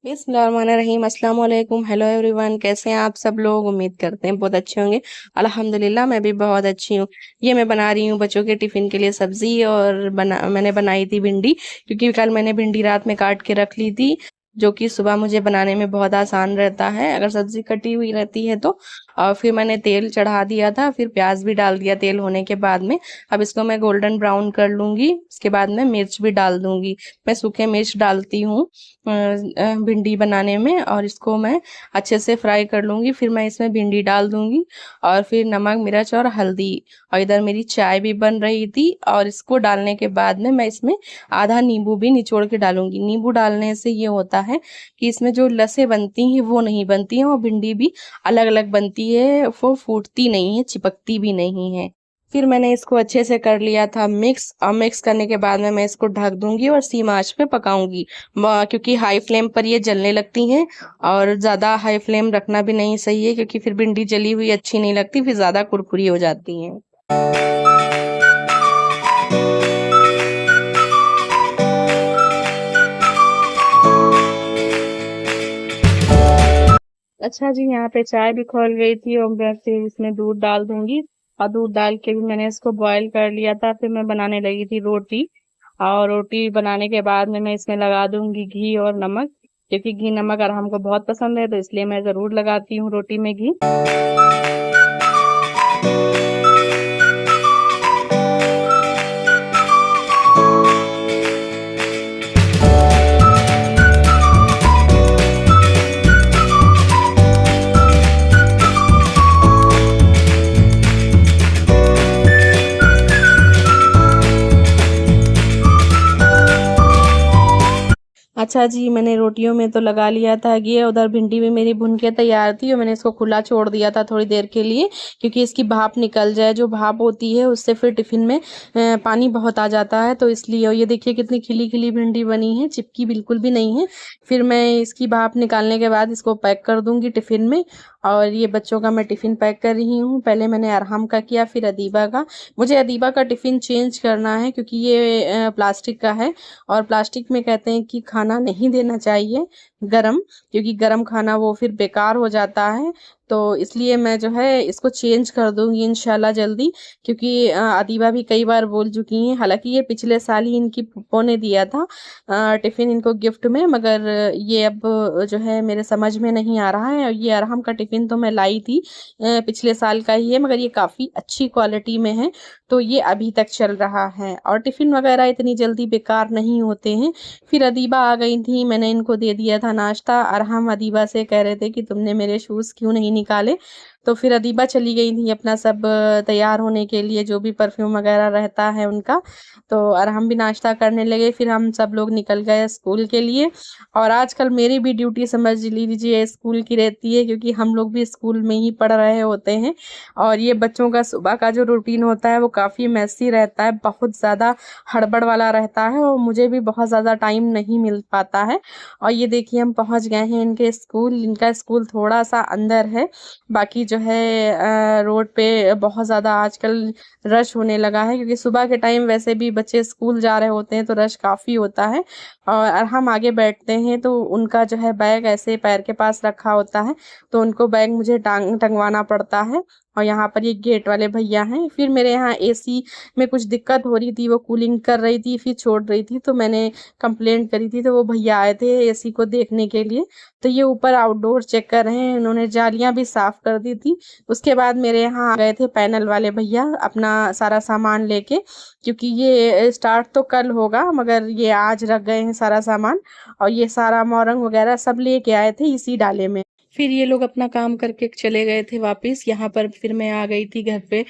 बिस्मिल्लाहिर्रहमानिर्रहीम अस्सलाम वालेकुम। हेलो एवरीवन, कैसे हैं आप सब लोग? उम्मीद करते हैं बहुत अच्छे होंगे। अल्हम्दुलिल्लाह मैं भी बहुत अच्छी हूँ। ये मैं बना रही हूँ बच्चों के टिफ़िन के लिए सब्ज़ी और मैंने बनाई थी भिंडी, क्योंकि कल मैंने भिंडी रात में काट के रख ली थी, जो कि सुबह मुझे बनाने में बहुत आसान रहता है अगर सब्ज़ी कटी हुई रहती है तो। और फिर मैंने तेल चढ़ा दिया था, फिर प्याज भी डाल दिया तेल होने के बाद में। अब इसको मैं गोल्डन ब्राउन कर लूँगी, उसके बाद में मिर्च भी डाल दूँगी। मैं सूखे मिर्च डालती हूँ भिंडी बनाने में, और इसको मैं अच्छे से फ्राई कर लूँगी। फिर मैं इसमें भिंडी डाल दूँगी और फिर नमक, मिर्च और हल्दी, और इधर मेरी चाय भी बन रही थी। और इसको डालने के बाद में मैं इसमें आधा नींबू भी निचोड़ के डालूँगी। नींबू डालने से ये होता है कि इसमें जो लसें बनती हैं वो नहीं बनती हैं, और भिंडी भी अलग-अलग बनती है, वो फूटती नहीं है, चिपकती भी नहीं है। फिर मैंने इसको अच्छे से कर लिया था मिक्स, और मिक्स करने के बाद में मैं इसको ढक दूँगी और धीमी आँच पे पकाऊँगी। क्योंकि हाई फ्लेम पर ये जलने लगती हैं, और ज़्यादा हाई फ्लेम रखना भी नहीं सही है, क्योंकि फिर भिंडी जली हुई अच्छी नहीं लगती, फिर ज़्यादा कुरकुरी हो जाती हैं। अच्छा जी, यहाँ पे चाय भी खौल गई थी और मैं फिर इसमें दूध डाल दूंगी। और दूध डाल के भी मैंने इसको बॉईल कर लिया था। फिर मैं बनाने लगी थी रोटी, और रोटी बनाने के बाद में मैं इसमें लगा दूंगी घी और नमक, क्योंकि घी नमक और हमको बहुत पसंद है, तो इसलिए मैं ज़रूर लगाती हूँ रोटी में घी। अच्छा जी, मैंने रोटियों में तो लगा लिया था घी, उधर भिंडी भी मेरी भुन के तैयार थी और मैंने इसको खुला छोड़ दिया था थोड़ी देर के लिए, क्योंकि इसकी भाप निकल जाए। जो भाप होती है उससे फिर टिफ़िन में पानी बहुत आ जाता है, तो इसलिए। और ये देखिए कितनी खिली-खिली भिंडी बनी है, चिपकी बिल्कुल भी नहीं है। फिर मैं इसकी भाप निकालने के बाद इसको पैक कर दूँगी टिफ़िन में, और ये बच्चों का मैं टिफ़िन पैक कर रही हूँ। पहले मैंने अरहम का किया, फिर अदीबा का। मुझे अदीबा का टिफ़िन चेंज करना है, क्योंकि ये प्लास्टिक का है, और प्लास्टिक में कहते हैं कि खाना नहीं देना चाहिए गरम, क्योंकि गरम खाना वो फिर बेकार हो जाता है। तो इसलिए मैं जो है इसको चेंज कर दूँगी इंशाल्लाह जल्दी, क्योंकि अदीबा भी कई बार बोल चुकी हैं। हालाँकि ये पिछले साल ही इनकी फूफो ने दिया था टिफ़िन इनको गिफ्ट में, मगर ये अब जो है मेरे समझ में नहीं आ रहा है। और ये अरहम का टिफ़िन तो मैं लाई थी पिछले साल का ही है, मगर ये काफ़ी अच्छी क्वालिटी में है, तो ये अभी तक चल रहा है। और टिफ़िन वगैरह इतनी जल्दी बेकार नहीं होते हैं। फिर अदीबा आ गई थी, मैंने इनको दे दिया था नाश्ता। अरहम अदीबा से कह रहे थे कि तुमने मेरे शूज़ क्यों नहीं निकाले? तो फिर अदीबा चली गई थी अपना सब तैयार होने के लिए, जो भी परफ्यूम वगैरह रहता है उनका। तो अरहम भी नाश्ता करने लगे, फिर हम सब लोग निकल गए स्कूल के लिए। और आजकल मेरी भी ड्यूटी समझ लीजिए स्कूल की रहती है, क्योंकि हम लोग भी स्कूल में ही पढ़ रहे होते हैं। और ये बच्चों का सुबह का जो रूटीन होता है वो काफ़ी मेसी रहता है, बहुत ज़्यादा हड़बड़ वाला रहता है, और मुझे भी बहुत ज़्यादा टाइम नहीं मिल पाता है। और ये देखिए हम पहुंच गए हैं इनके स्कूल। इनका स्कूल थोड़ा सा अंदर है, बाकी जो है रोड पे बहुत ज़्यादा आजकल रश होने लगा है, क्योंकि सुबह के टाइम वैसे भी बच्चे स्कूल जा रहे होते हैं तो रश काफ़ी होता है। और हम आगे बैठते हैं तो उनका जो है बैग ऐसे पैर के पास रखा होता है, तो उनको बैग मुझे टंगवाना पड़ता है। और यहाँ पर ये गेट वाले भैया हैं। फिर मेरे यहाँ एसी में कुछ दिक्कत हो रही थी, वो कूलिंग कर रही थी फिर छोड़ रही थी, तो मैंने कंप्लेंट करी थी, तो वो भैया आए थे एसी को देखने के लिए। तो ये ऊपर आउटडोर चेक कर रहे हैं, इन्होंने जालियां भी साफ कर दी थी। उसके बाद मेरे यहाँ आ गए थे पैनल वाले भैया अपना सारा सामान लेके, क्योंकि ये स्टार्ट तो कल होगा, मगर ये आज रख गए हैं सारा सामान। और ये सारा मोरंग वगैरह सब लेके आए थे इसी डाले में। फिर ये लोग अपना काम करके चले गए थे वापस। यहाँ पर फिर मैं आ गई थी घर पे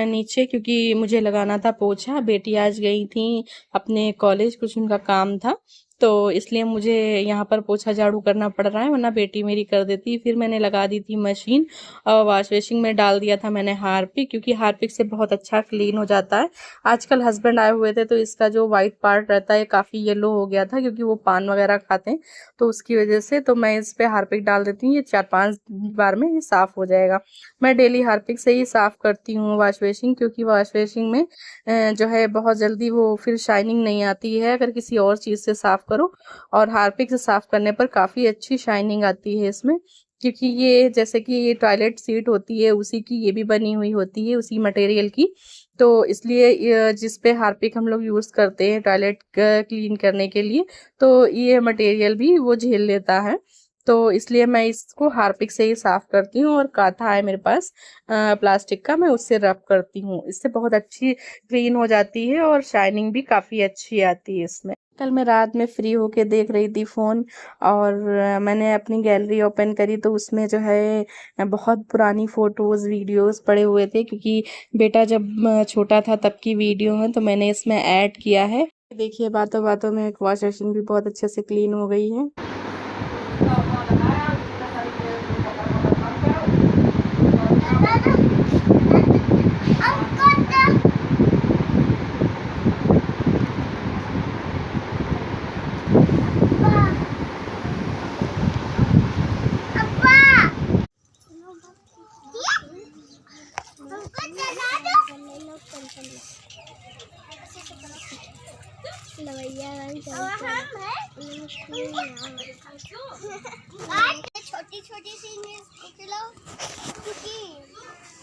नीचे, क्योंकि मुझे लगाना था पोछा। बेटी आज गई थी अपने कॉलेज, कुछ उनका काम था, तो इसलिए मुझे यहाँ पर पोछा झाड़ू करना पड़ रहा है, वरना बेटी मेरी कर देती। फिर मैंने लगा दी थी मशीन, और वॉश बेसिन में डाल दिया था मैंने हार्पिक, क्योंकि हार्पिक से बहुत अच्छा क्लीन हो जाता है। आजकल हस्बैंड आए हुए थे, तो इसका जो वाइट पार्ट रहता है काफ़ी येलो हो गया था, क्योंकि वो पान वगैरह खाते हैं, तो उसकी वजह से। तो मैं इस पे हार्पिक डाल देती हूँ, ये 4-5 बार में ये साफ़ हो जाएगा। मैं डेली हार्पिक से ही साफ़ करती हूँ वॉश बेसिन, क्योंकि वॉश बेसिन में जो है बहुत जल्दी वो फिर शाइनिंग नहीं आती है अगर किसी और चीज़ से साफ़ करो। और हार्पिक से साफ करने पर काफ़ी अच्छी शाइनिंग आती है इसमें, क्योंकि ये जैसे कि ये टॉयलेट सीट होती है उसी की ये भी बनी हुई होती है, उसी मटेरियल की। तो इसलिए जिस पे हार्पिक हम लोग यूज़ करते हैं टॉयलेट क्लीन करने के लिए, तो ये मटेरियल भी वो झेल लेता है। तो इसलिए मैं इसको हार्पिक से ही साफ करती हूँ, और काथा है मेरे पास प्लास्टिक का, मैं उससे रब करती हूँ। इससे बहुत अच्छी क्लीन हो जाती है और शाइनिंग भी काफ़ी अच्छी आती है इसमें। कल मैं रात में फ्री होके देख रही थी फ़ोन, और मैंने अपनी गैलरी ओपन करी तो उसमें जो है बहुत पुरानी फ़ोटोज़ वीडियोज़ पड़े हुए थे, क्योंकि बेटा जब छोटा था तब की वीडियो है, तो मैंने इसमें ऐड किया है। देखिए बातों बातों में एक वॉश बेसिन भी बहुत अच्छे से क्लीन हो गई है। छोटी छोटी सी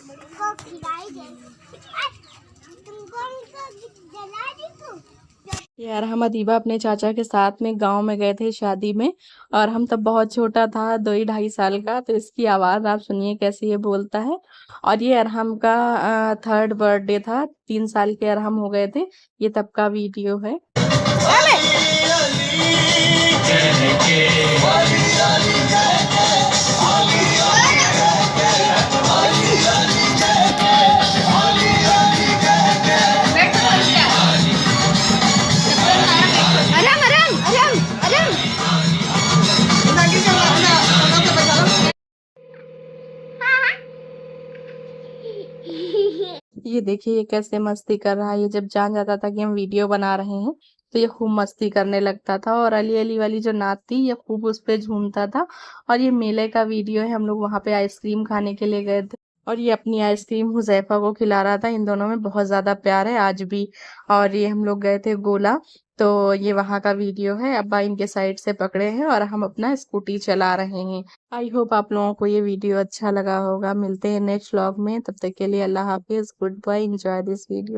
तुमको खिलाई दे, तुमको जला दी तू। यार हम अदीबा अपने चाचा के साथ में गांव में गए थे शादी में, और हम तब बहुत छोटा था, 2 ही 2.5 साल का। तो इसकी आवाज़ आप सुनिए कैसे ये बोलता है। और ये अरहम का 3rd बर्थडे था, 3 साल के अरहम हो गए थे। ये तब का वीडियो है। ये देखिए ये कैसे मस्ती कर रहा है। ये जब जान जाता था कि हम वीडियो बना रहे हैं तो ये खूब मस्ती करने लगता था, और अली अली वाली जो नात थी ये खूब उस पे झूमता था। और ये मेले का वीडियो है, हम लोग वहाँ पे आइसक्रीम खाने के लिए गए थे, और ये अपनी आइसक्रीम हुज़ैफा को खिला रहा था। इन दोनों में बहुत ज़्यादा प्यार है आज भी। और ये हम लोग गए थे गोला, तो ये वहाँ का वीडियो है। अब्बा इनके साइड से पकड़े हैं और हम अपना स्कूटी चला रहे हैं। आई होप आप लोगों को ये वीडियो अच्छा लगा होगा। मिलते हैं नेक्स्ट व्लॉग में, तब तक के लिए अल्लाह हाफिज़, goodbye, enjoy this video.